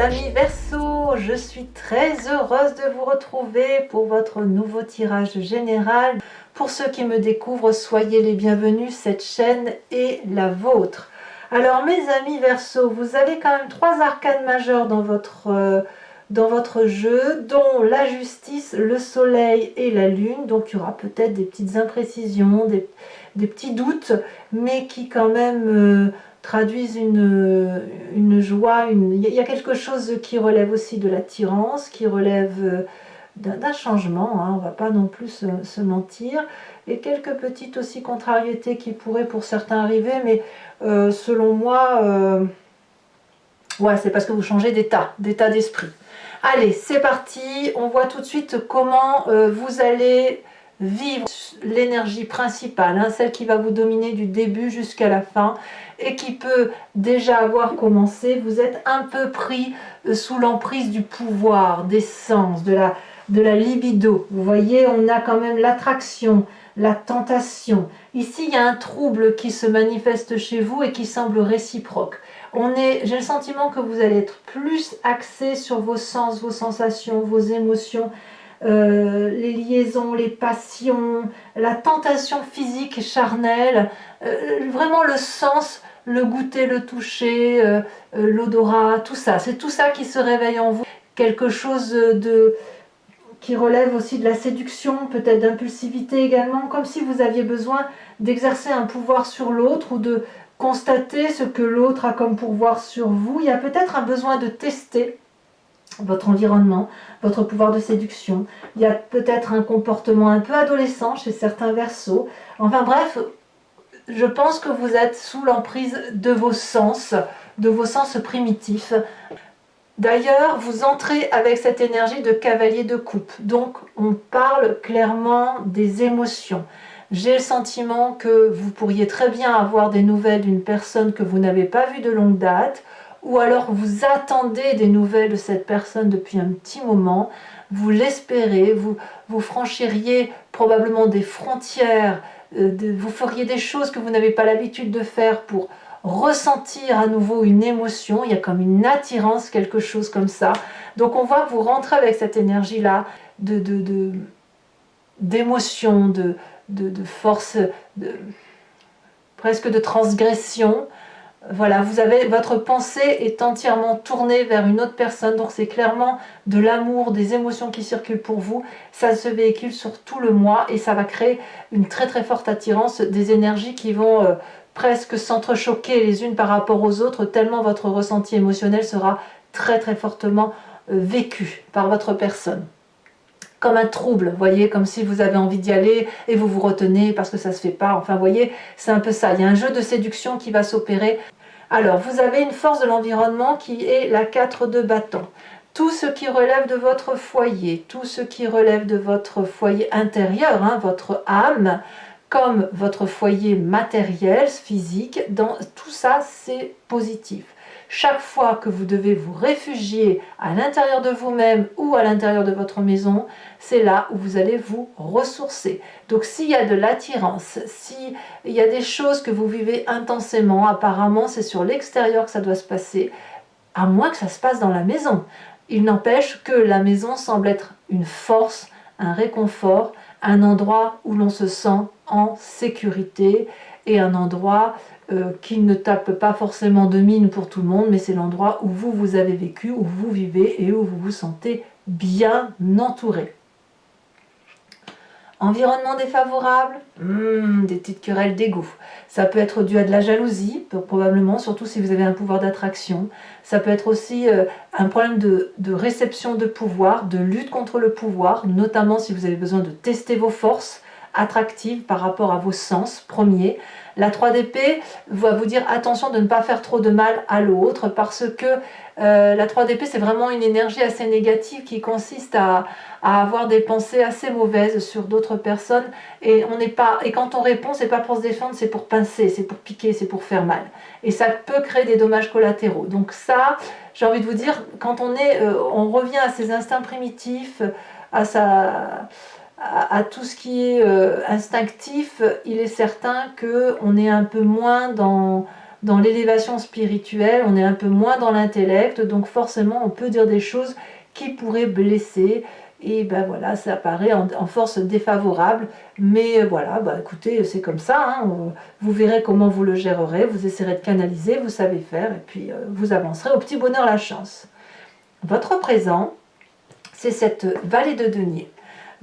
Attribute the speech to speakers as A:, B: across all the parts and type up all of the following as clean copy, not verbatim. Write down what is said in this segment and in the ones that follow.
A: amis Verseau, je suis très heureuse de vous retrouver pour votre nouveau tirage général. Pour ceux qui me découvrent, soyez les bienvenus, cette chaîne est la vôtre. Alors mes amis Verseau, vous avez quand même 3 arcanes majeures dans votre jeu, dont la justice, le soleil et la lune. Donc il y aura peut-être des petites imprécisions, des petits doutes, mais qui quand même traduisent une joie. Il y a quelque chose qui relève aussi de l'attirance, qui relève d'un changement, hein, on ne va pas non plus se mentir, et quelques petites aussi contrariétés qui pourraient pour certains arriver, mais selon moi, ouais, c'est parce que vous changez d'état d'esprit. Allez, c'est parti, on voit tout de suite comment vous allez vivre l'énergie principale, hein, celle qui va vous dominer du début jusqu'à la fin et qui peut déjà avoir commencé. Vous êtes un peu pris sous l'emprise du pouvoir, des sens, de la libido. Vous voyez, on a quand même l'attraction, la tentation. Ici, il y a un trouble qui se manifeste chez vous et qui semble réciproque. J'ai le sentiment que vous allez être plus axé sur vos sens, vos sensations, vos émotions, les liaisons, les passions, la tentation physique charnelle, vraiment le sens, le goûter, le toucher, l'odorat, tout ça. C'est tout ça qui se réveille en vous. Quelque chose qui relève aussi de la séduction, peut-être d'impulsivité également, comme si vous aviez besoin d'exercer un pouvoir sur l'autre ou de constater ce que l'autre a comme pouvoir sur vous. Il y a peut-être un besoin de tester votre environnement, votre pouvoir de séduction. Il y a peut-être un comportement un peu adolescent chez certains Verseaux. Enfin bref, je pense que vous êtes sous l'emprise de vos sens primitifs. D'ailleurs, vous entrez avec cette énergie de cavalier de coupe. Donc, on parle clairement des émotions. J'ai le sentiment que vous pourriez très bien avoir des nouvelles d'une personne que vous n'avez pas vue de longue date, ou alors vous attendez des nouvelles de cette personne depuis un petit moment, vous l'espérez, vous franchiriez probablement des frontières, vous feriez des choses que vous n'avez pas l'habitude de faire pour ressentir à nouveau une émotion. Il y a comme une attirance, quelque chose comme ça. Donc on voit que vous rentrez avec cette énergie-là d'émotion, de force, presque de transgression. Voilà, votre pensée est entièrement tournée vers une autre personne, donc c'est clairement de l'amour, des émotions qui circulent pour vous. Ça se véhicule sur tout le mois et ça va créer une très très forte attirance, des énergies qui vont presque s'entrechoquer les unes par rapport aux autres, tellement votre ressenti émotionnel sera très très fortement vécu par votre personne. Comme un trouble, vous voyez, comme si vous avez envie d'y aller et vous vous retenez parce que ça ne se fait pas. Enfin, vous voyez, c'est un peu ça. Il y a un jeu de séduction qui va s'opérer. Alors, vous avez une force de l'environnement qui est la 4 de bâton. Tout ce qui relève de votre foyer, tout ce qui relève de votre foyer intérieur, hein, votre âme, comme votre foyer matériel, physique, tout ça, c'est positif. Chaque fois que vous devez vous réfugier à l'intérieur de vous-même ou à l'intérieur de votre maison, c'est là où vous allez vous ressourcer. Donc s'il y a de l'attirance, s'il y a des choses que vous vivez intensément, apparemment c'est sur l'extérieur que ça doit se passer, à moins que ça se passe dans la maison. Il n'empêche que la maison semble être une force, un réconfort, un endroit où l'on se sent en sécurité et un endroit qui ne tape pas forcément de mine pour tout le monde, mais c'est l'endroit où vous avez vécu, où vous vivez et où vous vous sentez bien entouré. Environnement défavorable, des petites querelles d'ego. Ça peut être dû à de la jalousie, probablement, surtout si vous avez un pouvoir d'attraction. Ça peut être aussi un problème de réception de pouvoir, de lutte contre le pouvoir, notamment si vous avez besoin de tester vos forces attractives par rapport à vos sens premiers. La 3 d'épée va vous dire attention de ne pas faire trop de mal à l'autre parce que la 3 d'épée c'est vraiment une énergie assez négative qui consiste à avoir des pensées assez mauvaises sur d'autres personnes et quand on répond c'est pas pour se défendre, c'est pour pincer, c'est pour piquer, c'est pour faire mal et ça peut créer des dommages collatéraux. Donc ça, j'ai envie de vous dire, quand on revient à ses instincts primitifs, à tout ce qui est instinctif, il est certain qu'on est un peu moins dans dans l'élévation spirituelle, on est un peu moins dans l'intellect, donc forcément on peut dire des choses qui pourraient blesser, et ben voilà, ça apparaît en force défavorable, mais voilà, bah écoutez, c'est comme ça, hein, vous verrez comment vous le gérerez, vous essaierez de canaliser, vous savez faire, et puis vous avancerez au petit bonheur la chance. Votre présent, c'est cette vallée de denier.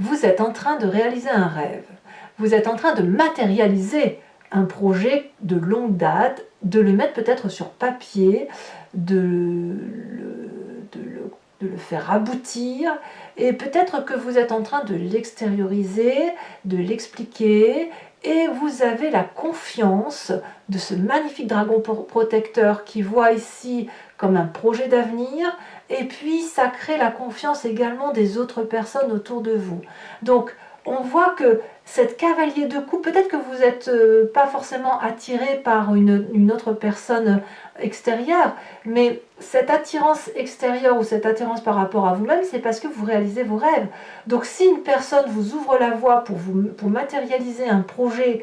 A: Vous êtes en train de réaliser un rêve, vous êtes en train de matérialiser un projet de longue date, de le mettre peut-être sur papier, de le faire aboutir, et peut-être que vous êtes en train de l'extérioriser, de l'expliquer, et vous avez la confiance de ce magnifique dragon protecteur qui voit ici comme un projet d'avenir, et puis ça crée la confiance également des autres personnes autour de vous. Donc on voit que cette cavalier de coupe, peut-être que vous n'êtes pas forcément attiré par une autre personne extérieure, mais cette attirance extérieure ou cette attirance par rapport à vous-même, c'est parce que vous réalisez vos rêves. Donc si une personne vous ouvre la voie pour matérialiser un projet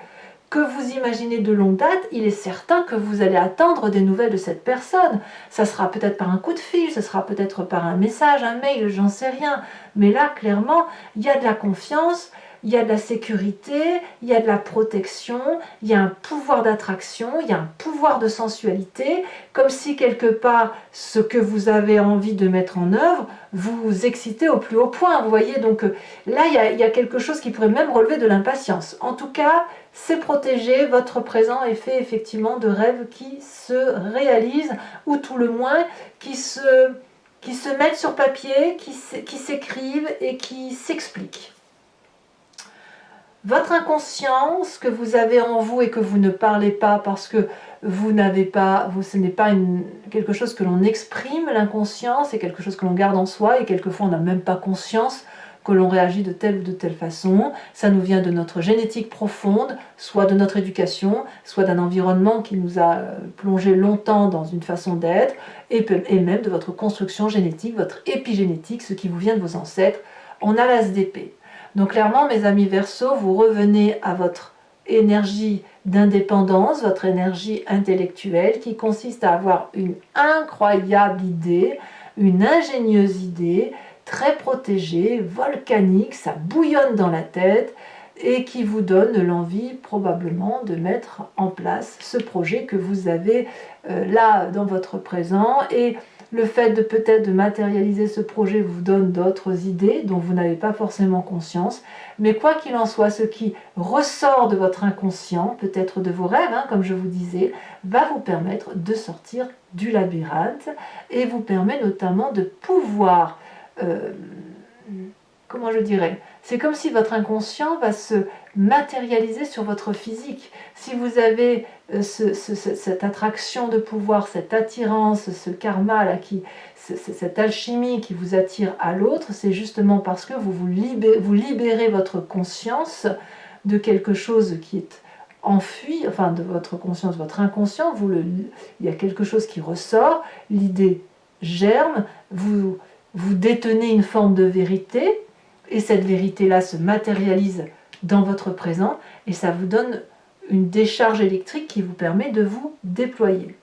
A: que vous imaginez de longue date, il est certain que vous allez attendre des nouvelles de cette personne. Ça sera peut-être par un coup de fil, ça sera peut-être par un message, un mail, j'en sais rien. Mais là, clairement, il y a de la confiance, il y a de la sécurité, il y a de la protection, il y a un pouvoir d'attraction, il y a un pouvoir de sensualité, comme si quelque part, ce que vous avez envie de mettre en œuvre, vous excitez au plus haut point. Vous voyez, donc là, il y a quelque chose qui pourrait même relever de l'impatience. En tout cas, c'est protégé, votre présent est fait effectivement de rêves qui se réalisent, ou tout le moins qui se mettent sur papier, qui s'écrivent et qui s'expliquent. Votre inconscient, ce que vous avez en vous et que vous ne parlez pas parce que vous n'avez pas, ce n'est pas quelque chose que l'on exprime, l'inconscient, c'est quelque chose que l'on garde en soi et quelquefois on n'a même pas conscience que l'on réagit de telle ou de telle façon. Ça nous vient de notre génétique profonde, soit de notre éducation, soit d'un environnement qui nous a plongé longtemps dans une façon d'être, et même de votre construction génétique, votre épigénétique, ce qui vous vient de vos ancêtres. On a l'as d'épée. Donc clairement, mes amis Verseaux, vous revenez à votre énergie d'indépendance, votre énergie intellectuelle qui consiste à avoir une incroyable idée, une ingénieuse idée, très protégée, volcanique, ça bouillonne dans la tête et qui vous donne l'envie probablement de mettre en place ce projet que vous avez là dans votre présent. Et le fait de peut-être de matérialiser ce projet vous donne d'autres idées dont vous n'avez pas forcément conscience. Mais quoi qu'il en soit, ce qui ressort de votre inconscient, peut-être de vos rêves, hein, comme je vous disais, va vous permettre de sortir du labyrinthe et vous permet notamment de pouvoir, comment je dirais, c'est comme si votre inconscient va se matérialiser sur votre physique. Si vous avez cette attraction de pouvoir, cette attirance, ce karma, là, cette alchimie qui vous attire à l'autre, c'est justement parce que vous libérez votre conscience de quelque chose qui est enfui, enfin de votre conscience, votre inconscient, il y a quelque chose qui ressort, l'idée germe, vous détenez une forme de vérité, et cette vérité-là se matérialise dans votre présent, et ça vous donne une décharge électrique qui vous permet de vous déployer.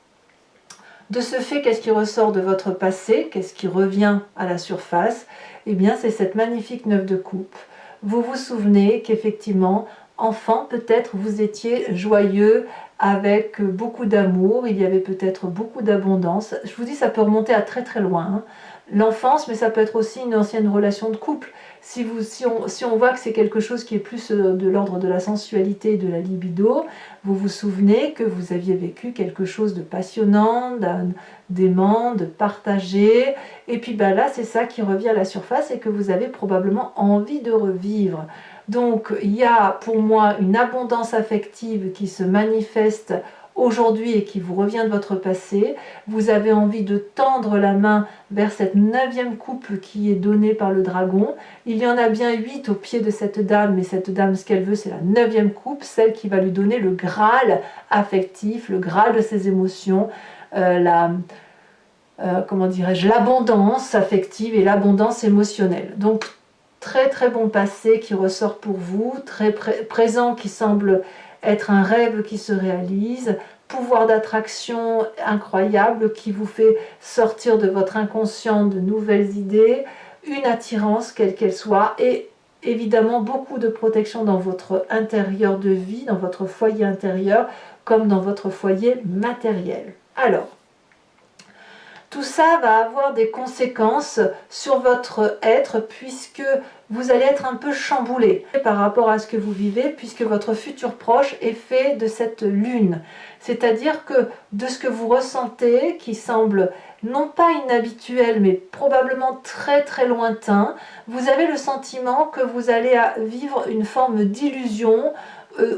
A: De ce fait, qu'est-ce qui ressort de votre passé? Qu'est-ce qui revient à la surface? Eh bien, c'est cette magnifique 9 de coupe. Vous vous souvenez qu'effectivement, enfant, peut-être vous étiez joyeux, avec beaucoup d'amour, il y avait peut-être beaucoup d'abondance. Je vous dis, ça peut remonter à très très loin. Hein. L'enfance, mais ça peut être aussi une ancienne relation de couple. Si on voit que c'est quelque chose qui est plus de l'ordre de la sensualité et de la libido, vous vous souvenez que vous aviez vécu quelque chose de passionnant, d'aimant, de partagé, et puis là c'est ça qui revient à la surface et que vous avez probablement envie de revivre. Donc il y a pour moi une abondance affective qui se manifeste aujourd'hui et qui vous revient de votre passé. Vous avez envie de tendre la main vers cette 9e coupe qui est donnée par le dragon. Il y en a bien 8 au pied de cette dame, mais cette dame, ce qu'elle veut, c'est la 9e coupe, celle qui va lui donner le Graal affectif, le Graal de ses émotions, comment dirais-je, l'abondance affective et l'abondance émotionnelle. Donc très très bon passé qui ressort pour vous, très présent qui semble être un rêve qui se réalise, pouvoir d'attraction incroyable qui vous fait sortir de votre inconscient de nouvelles idées, une attirance quelle qu'elle soit et évidemment beaucoup de protection dans votre intérieur de vie, dans votre foyer intérieur comme dans votre foyer matériel. Alors, tout ça va avoir des conséquences sur votre être puisque vous allez être un peu chamboulé par rapport à ce que vous vivez puisque votre futur proche est fait de cette lune. C'est-à-dire que de ce que vous ressentez qui semble non pas inhabituel mais probablement très très lointain, vous avez le sentiment que vous allez vivre une forme d'illusion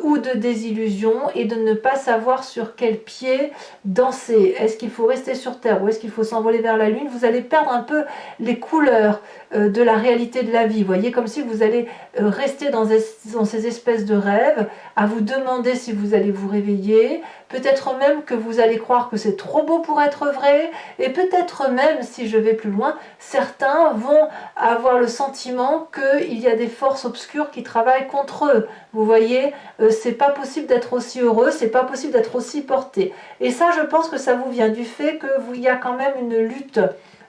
A: ou de désillusion et de ne pas savoir sur quel pied danser. Est-ce qu'il faut rester sur Terre ou est-ce qu'il faut s'envoler vers la Lune? Vous allez perdre un peu les couleurs de la réalité de la vie. Vous voyez, comme si vous allez rester dans ces espèces de rêves, à vous demander si vous allez vous réveiller, peut-être même que vous allez croire que c'est trop beau pour être vrai, et peut-être même, si je vais plus loin, certains vont avoir le sentiment qu'il y a des forces obscures qui travaillent contre eux. Vous voyez, c'est pas possible d'être aussi heureux, c'est pas possible d'être aussi porté. Et ça, je pense que ça vous vient du fait qu'il y a quand même une lutte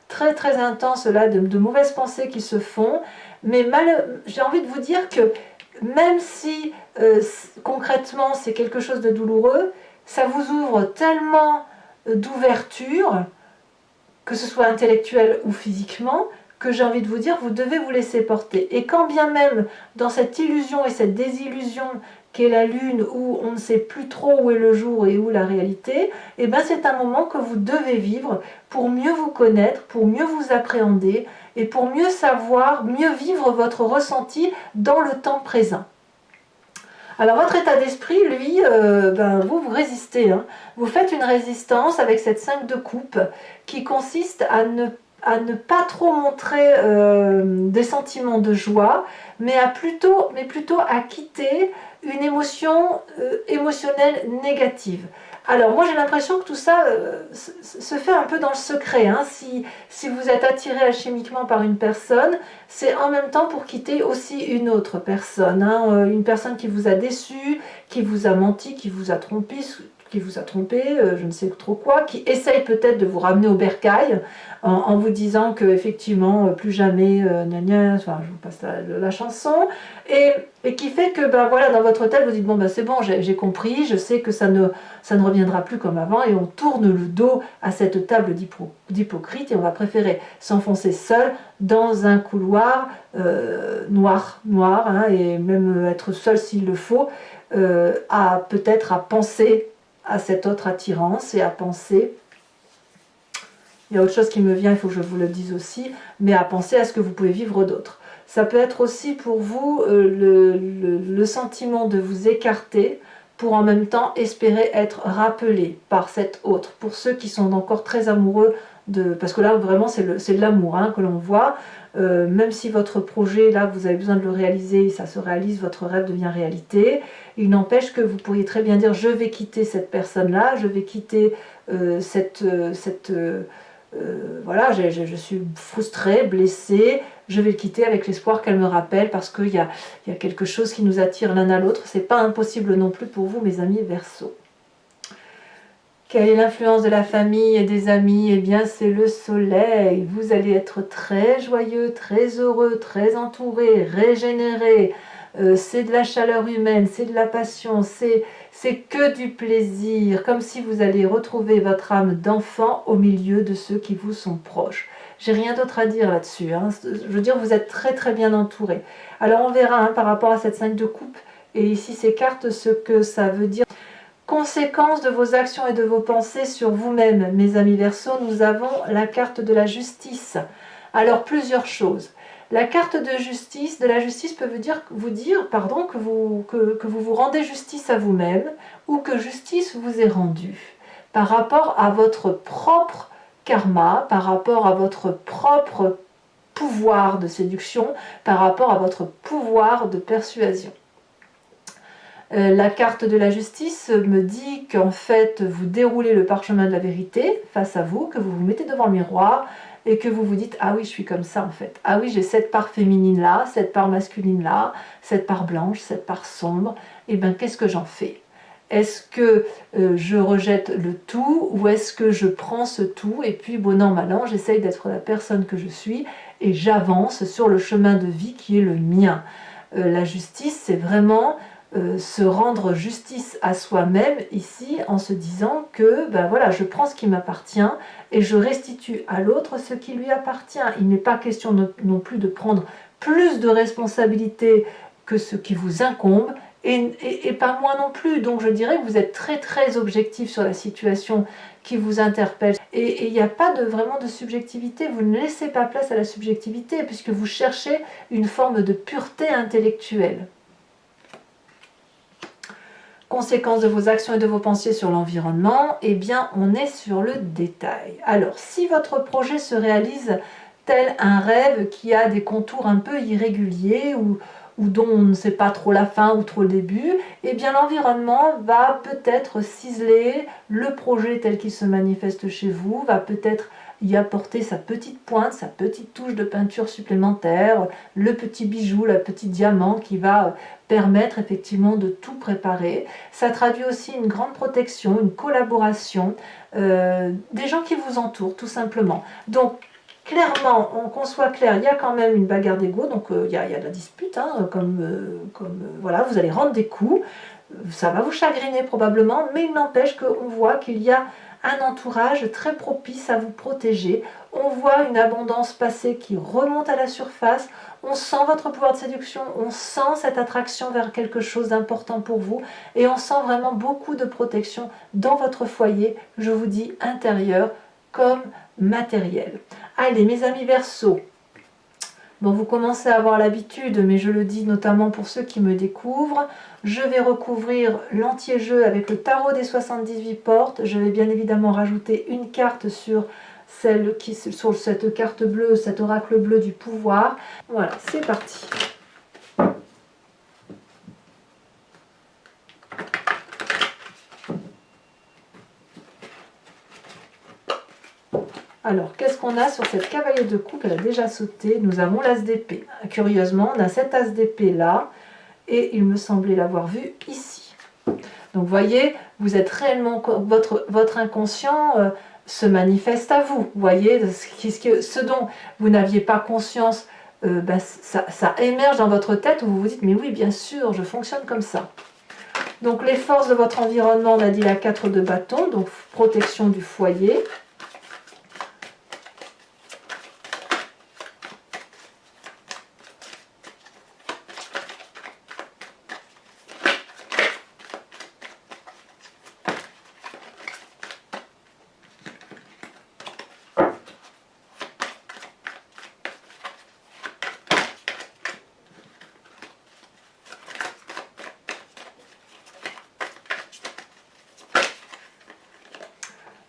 A: très très intense là, de mauvaises pensées qui se font. Mais j'ai envie de vous dire que même si concrètement c'est quelque chose de douloureux, ça vous ouvre tellement d'ouverture, que ce soit intellectuelle ou physiquement, que j'ai envie de vous dire, vous devez vous laisser porter. Et quand bien même, dans cette illusion et cette désillusion qu'est la lune, où on ne sait plus trop où est le jour et où la réalité, eh ben c'est un moment que vous devez vivre pour mieux vous connaître, pour mieux vous appréhender, et pour mieux savoir, mieux vivre votre ressenti dans le temps présent. Alors votre état d'esprit, lui, vous résistez. Hein. Vous faites une résistance avec cette 5 de coupe qui consiste à ne pas trop montrer des sentiments de joie, mais plutôt à quitter une émotion émotionnelle négative. Alors moi j'ai l'impression que tout ça se fait un peu dans le secret. Hein. Si vous êtes attiré alchimiquement par une personne, c'est en même temps pour quitter aussi une autre personne. Hein. Une personne qui vous a déçu, qui vous a menti, qui vous a trompé, je ne sais trop quoi, qui essaye peut-être de vous ramener au bercail en vous disant que effectivement plus jamais, enfin je vous passe la chanson, et qui fait que voilà, dans votre tête vous dites bon c'est bon, j'ai compris, je sais que ça ne reviendra plus comme avant, et on tourne le dos à cette table d'hypocrite et on va préférer s'enfoncer seul dans un couloir noir, hein, et même être seul s'il le faut, peut-être à penser à cette autre attirance et à penser, il y a autre chose qui me vient, il faut que je vous le dise aussi, mais à penser à ce que vous pouvez vivre d'autre. Ça peut être aussi pour vous le sentiment de vous écarter pour en même temps espérer être rappelé par cet autre. Pour ceux qui sont encore très amoureux parce que là vraiment c'est de l'amour hein, que l'on voit, même si votre projet là vous avez besoin de le réaliser, ça se réalise, votre rêve devient réalité, il n'empêche que vous pourriez très bien dire je vais quitter cette personne là, je vais quitter voilà, je suis frustrée, blessée, je vais le quitter avec l'espoir qu'elle me rappelle parce qu'il y a quelque chose qui nous attire l'un à l'autre. C'est pas impossible non plus pour vous, mes amis Verseaux. Quelle est l'influence de la famille et des amis? Eh bien, c'est le soleil. Vous allez être très joyeux, très heureux, très entouré, régénéré. C'est de la chaleur humaine, c'est de la passion, c'est que du plaisir, comme si vous alliez retrouver votre âme d'enfant au milieu de ceux qui vous sont proches. J'ai rien d'autre à dire là-dessus. Hein. Je veux dire, vous êtes très très bien entouré. Alors on verra hein, par rapport à cette 5 de coupe et ici ces cartes ce que ça veut dire. Conséquences de vos actions et de vos pensées sur vous-même, mes amis Verseaux, nous avons la carte de la justice. Alors plusieurs choses. La carte de la justice peut vous dire que vous rendez justice à vous-même ou que justice vous est rendue par rapport à votre propre karma, par rapport à votre propre pouvoir de séduction, par rapport à votre pouvoir de persuasion. La carte de la justice me dit qu'en fait vous déroulez le parchemin de la vérité face à vous, que vous vous mettez devant le miroir et que vous vous dites ah oui je suis comme ça en fait, ah oui j'ai cette part féminine là, cette part masculine là, cette part blanche, cette part sombre, et bien qu'est-ce que j'en fais? Est-ce que je rejette le tout ou est-ce que je prends ce tout et puis bon an mal an, j'essaye d'être la personne que je suis et j'avance sur le chemin de vie qui est le mien. La justice, c'est vraiment se rendre justice à soi-même ici en se disant que ben voilà, je prends ce qui m'appartient et je restitue à l'autre ce qui lui appartient. Il n'est pas question non plus de prendre plus de responsabilités que ce qui vous incombe et pas moins non plus. Donc je dirais que vous êtes très très objectif sur la situation qui vous interpelle. Et il n'y a pas vraiment de subjectivité, vous ne laissez pas place à la subjectivité puisque vous cherchez une forme de pureté intellectuelle. Conséquence de vos actions et de vos pensées sur l'environnement, eh bien on est sur le détail. Alors si votre projet se réalise tel un rêve qui a des contours un peu irréguliers ou dont on ne sait pas trop la fin ou trop le début, eh bien l'environnement va peut-être ciseler le projet tel qu'il se manifeste chez vous, va peut-être y apporter sa petite pointe, sa petite touche de peinture supplémentaire, le petit bijou, le petit diamant qui va permettre effectivement de tout préparer. Ça traduit aussi une grande protection, une collaboration, des gens qui vous entourent tout simplement. Donc clairement, qu'on soit clair, il y a quand même une bagarre d'ego, donc il y a de la dispute, hein, voilà, vous allez rendre des coups, ça va vous chagriner probablement, mais il n'empêche qu'on voit qu'il y a un entourage très propice à vous protéger, on voit une abondance passée qui remonte à la surface, on sent votre pouvoir de séduction, on sent cette attraction vers quelque chose d'important pour vous, et on sent vraiment beaucoup de protection dans votre foyer, je vous dis intérieur comme matériel. Allez mes amis Verseaux, bon vous commencez à avoir l'habitude, mais je le dis notamment pour ceux qui me découvrent, je vais recouvrir l'entier-jeu avec le tarot des 78 portes, je vais bien évidemment rajouter une carte sur cette carte bleue, cet oracle bleu du pouvoir. Voilà, c'est parti. Alors, qu'est-ce qu'on a sur cette cavalier de coupe? Elle a déjà sauté. Nous avons l'as d'épée. Curieusement, on a cet as d'épée là, et il me semblait l'avoir vu ici. Donc, vous voyez, vous êtes réellement... Votre inconscient se manifeste à vous. Vous voyez, ce dont vous n'aviez pas conscience, ça émerge dans votre tête où vous vous dites, mais oui, bien sûr, je fonctionne comme ça. Donc, les forces de votre environnement, on a dit la 4 de bâton, donc protection du foyer.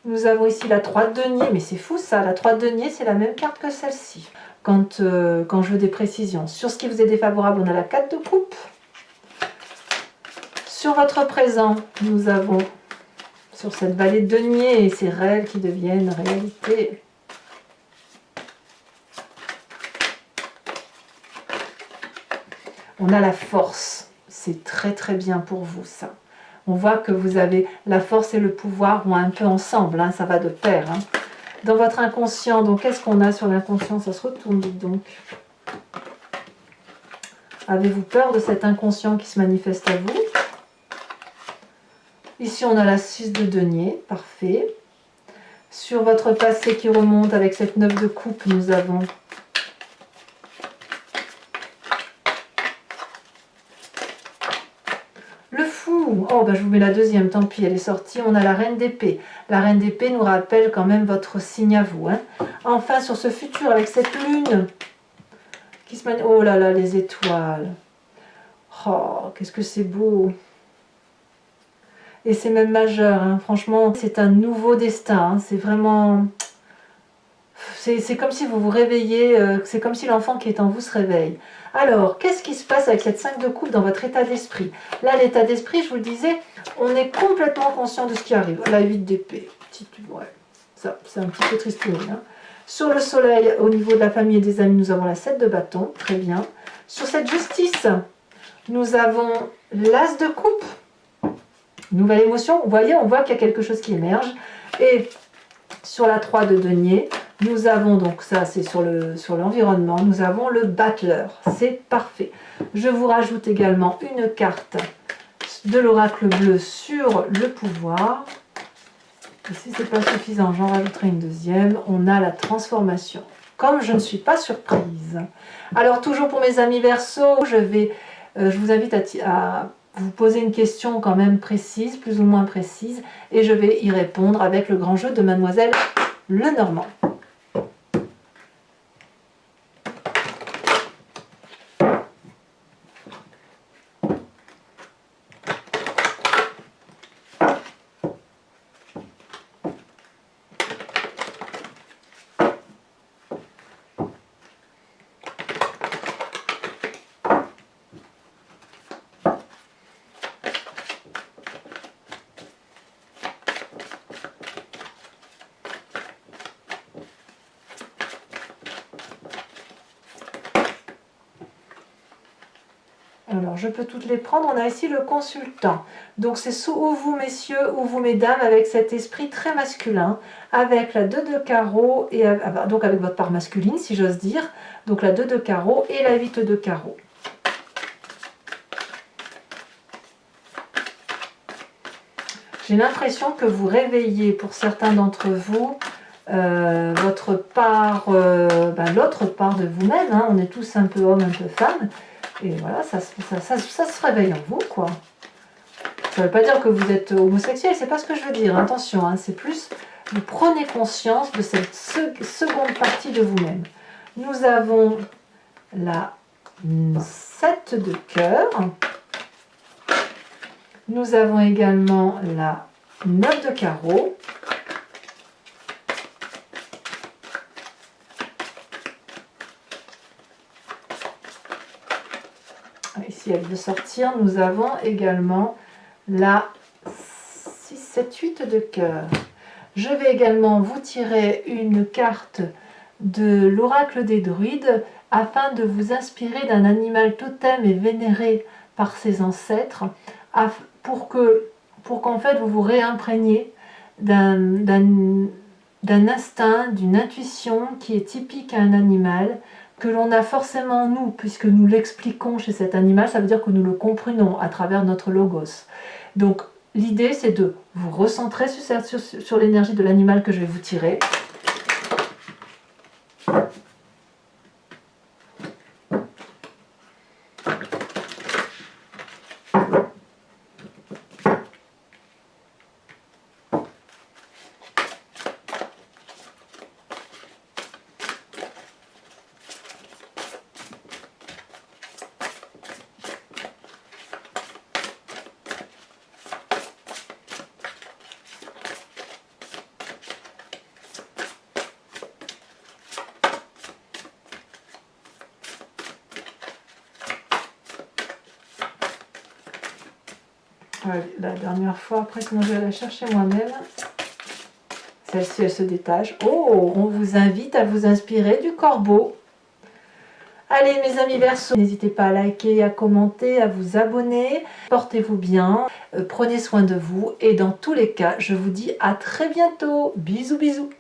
A: Nous avons ici la 3 de denier, mais c'est fou ça, la 3 de denier c'est la même carte que celle-ci. Quand je veux des précisions. Sur ce qui vous est défavorable, on a la 4 de coupe. Sur votre présent, nous avons sur cette vallée de denier et ces rêves qui deviennent réalité. On a la force, c'est très très bien pour vous ça. On voit que vous avez la force et le pouvoir vont un peu ensemble, hein, ça va de pair. Hein. Dans votre inconscient, donc qu'est-ce qu'on a sur l'inconscient? Ça se retourne, dites donc. Avez-vous peur de cet inconscient qui se manifeste à vous? Ici, on a la 6 de denier, parfait. Sur votre passé qui remonte avec cette 9 de coupe, nous avons le fou. Oh, ben je vous mets la deuxième, tant pis, elle est sortie. On a la reine d'épée. La reine d'épée nous rappelle quand même votre signe à vous. Hein. Enfin, sur ce futur, avec cette lune qui se manifeste... Oh là là, les étoiles. Oh, qu'est-ce que c'est beau. Et c'est même majeur, hein. Franchement, c'est un nouveau destin. Hein. C'est vraiment... C'est comme si vous vous réveillez, c'est comme si l'enfant qui est en vous se réveille. Alors, qu'est-ce qui se passe avec cette 5 de coupe dans votre état d'esprit? Là, l'état d'esprit, je vous le disais, on est complètement conscient de ce qui arrive. La 8 d'épée, ouais, ça, c'est un petit peu tristouille. Hein. Sur le soleil, au niveau de la famille et des amis, nous avons la 7 de bâton, très bien. Sur cette justice, nous avons l'as de coupe. nouvelle émotion. Vous voyez, on voit qu'il y a quelque chose qui émerge. Et sur la 3 de denier, nous avons donc, ça c'est sur l'environnement, nous avons le battleur. C'est parfait. Je vous rajoute également une carte de l'oracle bleu sur le pouvoir. Et si ce n'est pas suffisant, j'en rajouterai une deuxième. On a la transformation. Comme je ne suis pas surprise. Alors toujours pour mes amis Verseau, je vous invite à vous poser une question quand même précise, plus ou moins précise, et je vais y répondre avec le grand jeu de Mademoiselle Lenormand. Alors, je peux toutes les prendre. On a ici le consultant. Donc, c'est ou vous, messieurs, ou vous, mesdames, avec cet esprit très masculin, avec la 2 de carreau, et donc avec votre part masculine, si j'ose dire. Donc, la 2 de carreau et la 8 de carreau. J'ai l'impression que vous réveillez, pour certains d'entre vous, votre part, l'autre part de vous-même. Hein. On est tous un peu homme, un peu femme. Et voilà, ça se réveille en vous, quoi. Ça ne veut pas dire que vous êtes homosexuel, c'est pas ce que je veux dire, attention, hein, c'est plus, vous prenez conscience de cette seconde partie de vous-même. Nous avons la 7 de cœur, nous avons également la 9 de carreau, ici elle veut sortir, nous avons également la 6, 7, 8 de cœur. Je vais également vous tirer une carte de l'oracle des druides afin de vous inspirer d'un animal totem et vénéré par ses ancêtres pour qu'en fait vous vous réimprégniez d'un instinct, d'une intuition qui est typique à un animal, que l'on a forcément nous, puisque nous l'expliquons chez cet animal, ça veut dire que nous le comprenons à travers notre logos. Donc l'idée c'est de vous recentrer sur l'énergie de l'animal que je vais vous tirer. La dernière fois, après que je vais la chercher moi-même, celle-ci elle se détache. Oh, on vous invite à vous inspirer du corbeau. Allez mes amis Verseau, n'hésitez pas à liker, à commenter, à vous abonner. Portez-vous bien, prenez soin de vous et dans tous les cas, je vous dis à très bientôt. Bisous bisous.